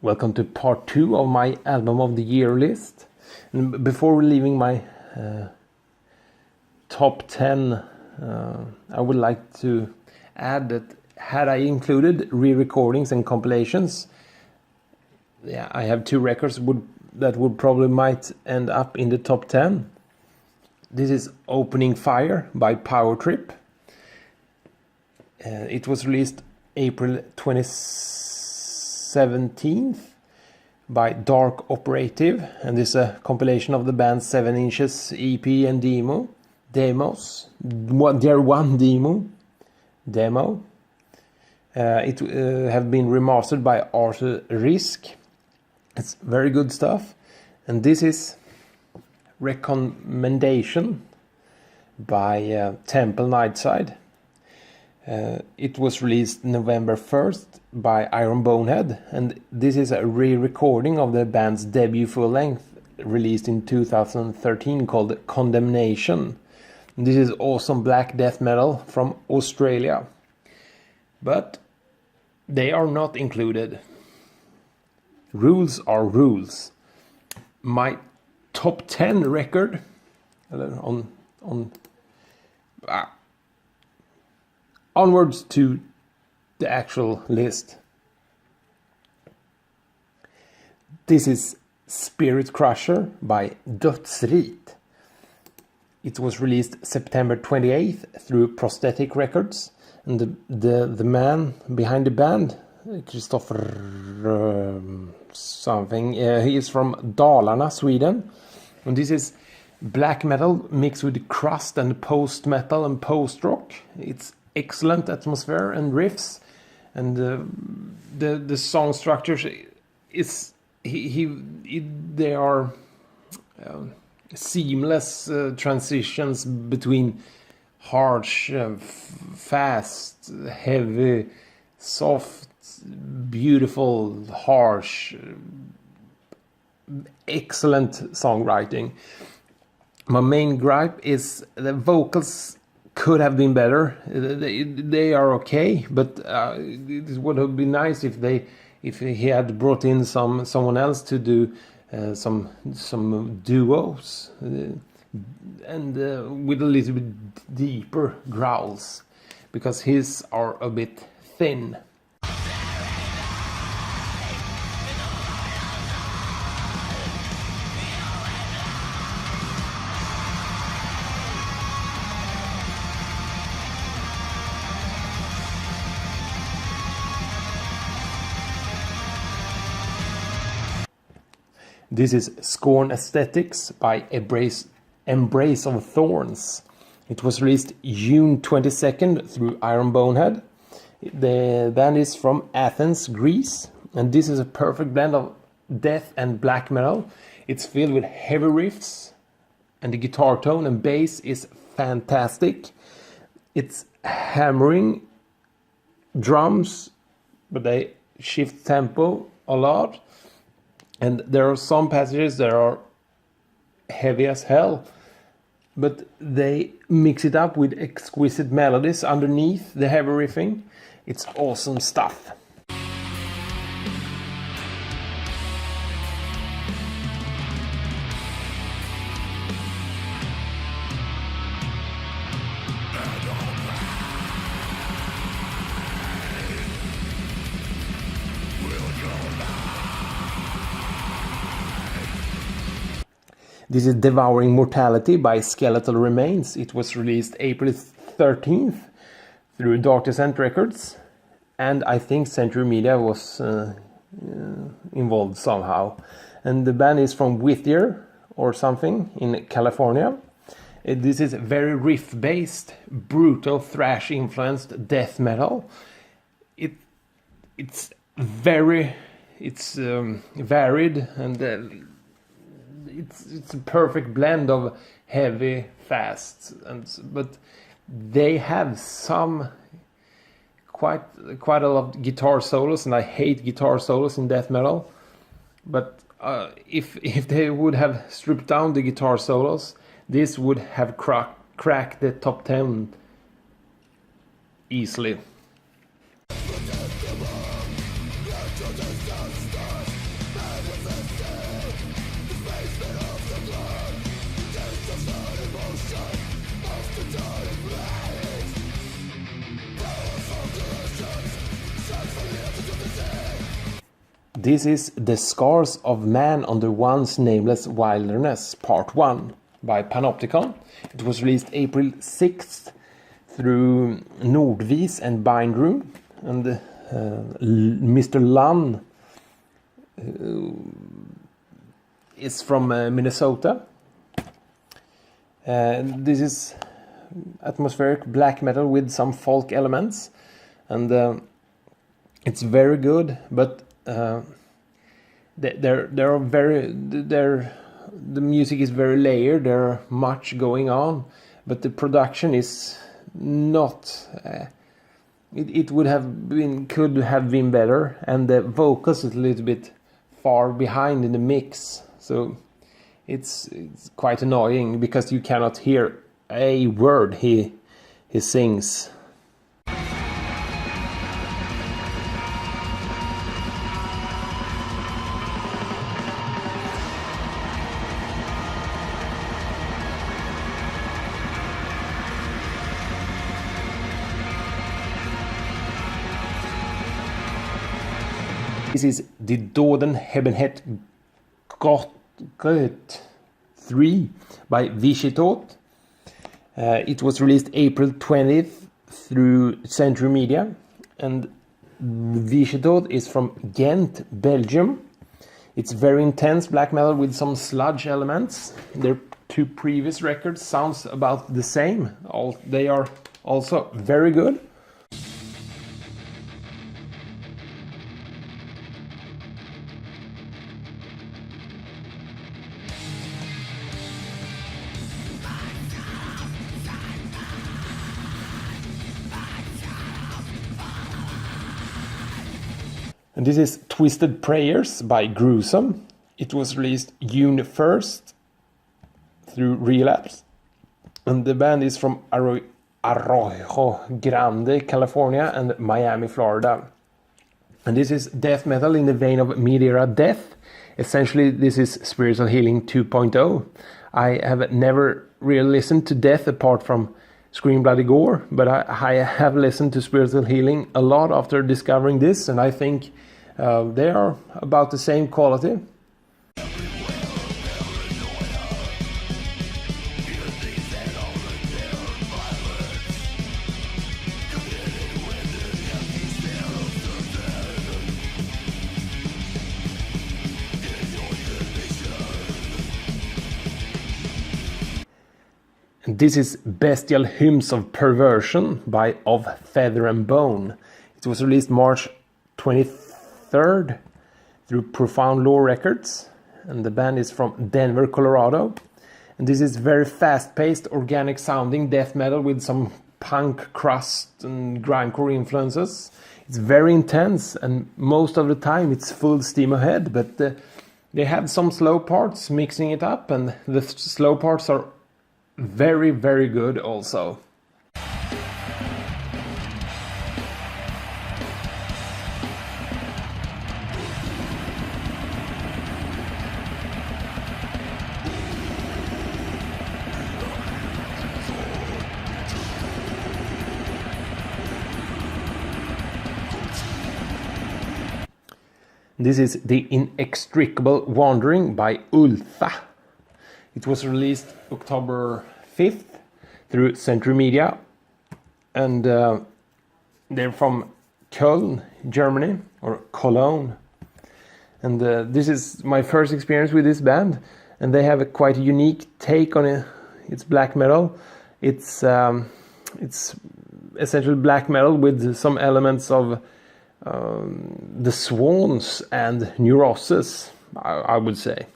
Welcome to part 2 of my album of the year list. And before leaving my top 10, I would like to add that had I included re-recordings and compilations, I have 2 records that would probably might end up in the top 10. This is Opening Fire by Power Trip. It was released April 2017 by Dark Operative, and this is a compilation of the band's 7 inches EP and demos. Their one demo. It have been remastered by Arthur Risk. It's very good stuff, and this is Recommendation by Temple Nightside. It was released November 1st by Iron Bonehead, and this is a re-recording of the band's debut full-length released in 2013 called Condemnation. This is awesome black death metal from Australia, but they are not included. Rules are rules. My top 10 record onwards to the actual list. This is Spirit Crusher by Dödsrit. It was released September 28th through Prosthetic Records, and the man behind the band, Christopher something, he is from Dalarna, Sweden, and this is black metal mixed with crust and post metal and post rock. It's excellent atmosphere and riffs, and the song structures is they are seamless transitions between harsh, fast, heavy, soft, beautiful, harsh, excellent songwriting. My main gripe is the vocals could have been better. They are okay, but it would have been nice if he had brought in someone else to do some duos and with a little bit deeper growls, because his are a bit thin. This is Scorn Aesthetics by Embrace of Thorns. It was released June 22nd through Iron Bonehead. The band is from Athens, Greece, and this is a perfect blend of death and black metal. It's filled with heavy riffs, and the guitar tone and bass is fantastic. It's hammering drums, but they shift tempo a lot. And there are some passages that are heavy as hell, but they mix it up with exquisite melodies underneath the heavy riffing. It's awesome stuff. This is Devouring Mortality by Skeletal Remains. It was released April 13th through Dark Descent Records, and I think Century Media was involved somehow. And the band is from Whittier or something in California. This is very riff-based, brutal, thrash-influenced death metal. It's varied, and it's a perfect blend of heavy, fast, but they have some quite a lot of guitar solos, and I hate guitar solos in death metal. But if they would have stripped down the guitar solos, this would have cracked the top 10 easily. This is The Scars of Man Under One's Nameless Wilderness, Part 1 by Panopticon. It was released April 6th through Nordvis and Bindroom, and Mr. Lunn is from Minnesota. This is atmospheric black metal with some folk elements, and it's very good, but the music is very layered. There much going on, but the production is not. It would have been, could have been better, and the vocals is a little bit far behind in the mix. So it's quite annoying because you cannot hear a word he sings. This is Die Döden haben het gått 3 by Vishitot. It was released April 20th through Century Media, and Vishitot is from Ghent, Belgium. It's very intense black metal with some sludge elements. Their 2 previous records sounds about the same. They are also very good. And this is Twisted Prayers by Gruesome. It was released June 1st through Relapse. And the band is from Arroyo Grande, California and Miami, Florida. And this is death metal in the vein of mid-era death. Essentially, this is Spiritual Healing 2.0. I have never really listened to death apart from Scream Bloody Gore, but I have listened to Spiritual Healing a lot after discovering this, and I think they are about the same quality. This is Bestial Hymns of Perversion by Of Feather and Bone. It was released March 23rd through Profound Law Records, and the band is from Denver, Colorado. And this is very fast-paced, organic sounding death metal with some punk crust and grindcore influences. It's very intense, and most of the time it's full steam ahead, but they have some slow parts mixing it up, and the slow parts are very, very good also. This is The Inextricable Wandering by Ulfa. It was released October 5th through Century Media, and they're from Köln, Germany, or Cologne. And this is my first experience with this band, and they have a quite unique take on it. It's black metal. It's essentially black metal with some elements of the Swans and Neurosis, I would say.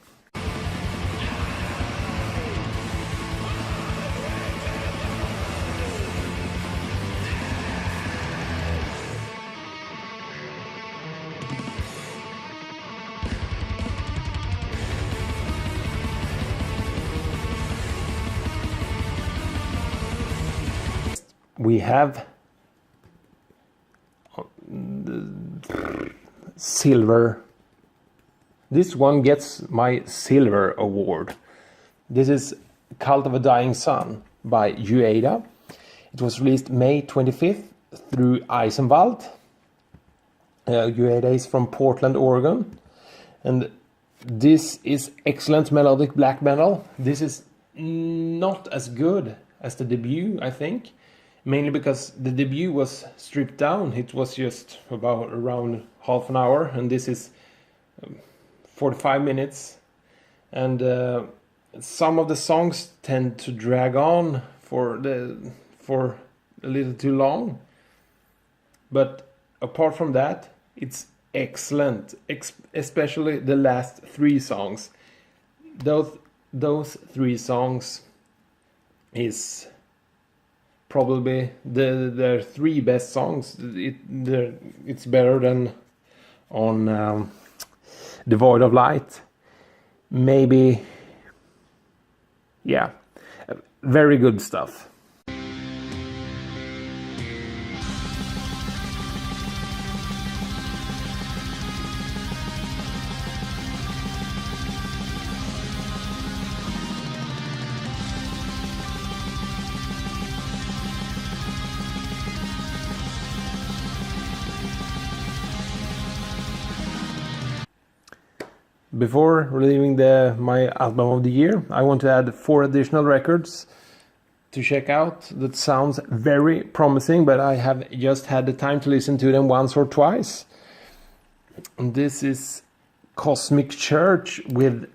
We have silver. This one gets my silver award. This is Cult of a Dying Sun by Ueda. It was released May 25th through Eisenwald. Ueda is from Portland, Oregon. And this is excellent melodic black metal. This is not as good as the debut, I think. Mainly because the debut was stripped down. It was just around half an hour, and this is 45 minutes. And some of the songs tend to drag on for a little too long. But apart from that, it's excellent, especially the last 3 songs. Those 3 songs is probably their 3 best songs. It's better than on Devoid of Light. Maybe, yeah, very good stuff. Before leaving my album of the year, I want to add 4 additional records to check out. That sounds very promising, but I have just had the time to listen to them once or twice. And this is Cosmic Church with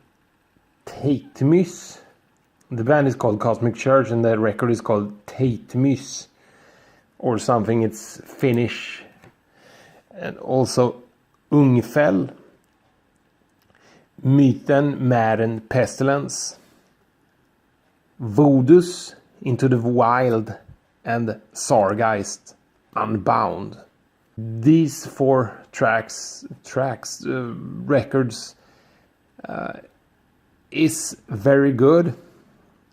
Tatemys. The band is called Cosmic Church and the record is called Tatemys or something. It's Finnish. And also Ungfell, Myten, Mären, Pestilence, Vodus, Into the Wild, and Sargeist, Unbound. These 4 records is very good,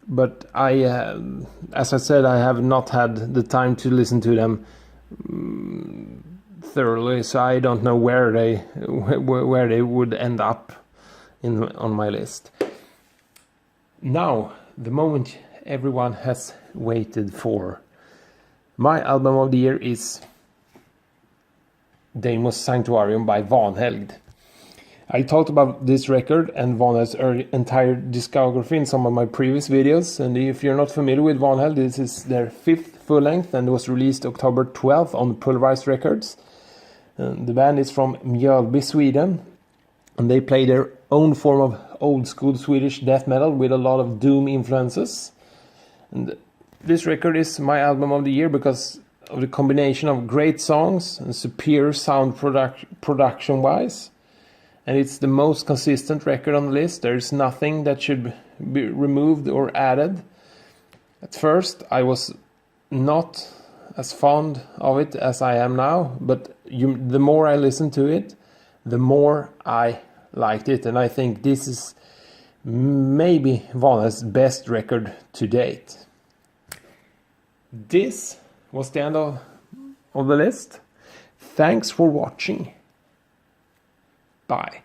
but as I said, I have not had the time to listen to them thoroughly, so I don't know where they would end up on my list. Now, the moment everyone has waited for. My album of the year is Deimos Sanctuarium by Vanhelgd. I talked about this record and Vanheld's entire discography in some of my previous videos, and if you're not familiar with Vanheld, this is their 5th full length and was released October 12th on Pulverized Records. The band is from Mjölby, Sweden, and they play their own form of old school Swedish death metal with a lot of doom influences. And this record is my album of the year because of the combination of great songs and superior sound production wise. And it's the most consistent record on the list. There's nothing that should be removed or added. At first I was not as fond of it as I am now, but the more I listened to it, the more I liked it, and I think this is maybe Vanheld's best record to date. This was the end of the list. Thanks for watching. Bye.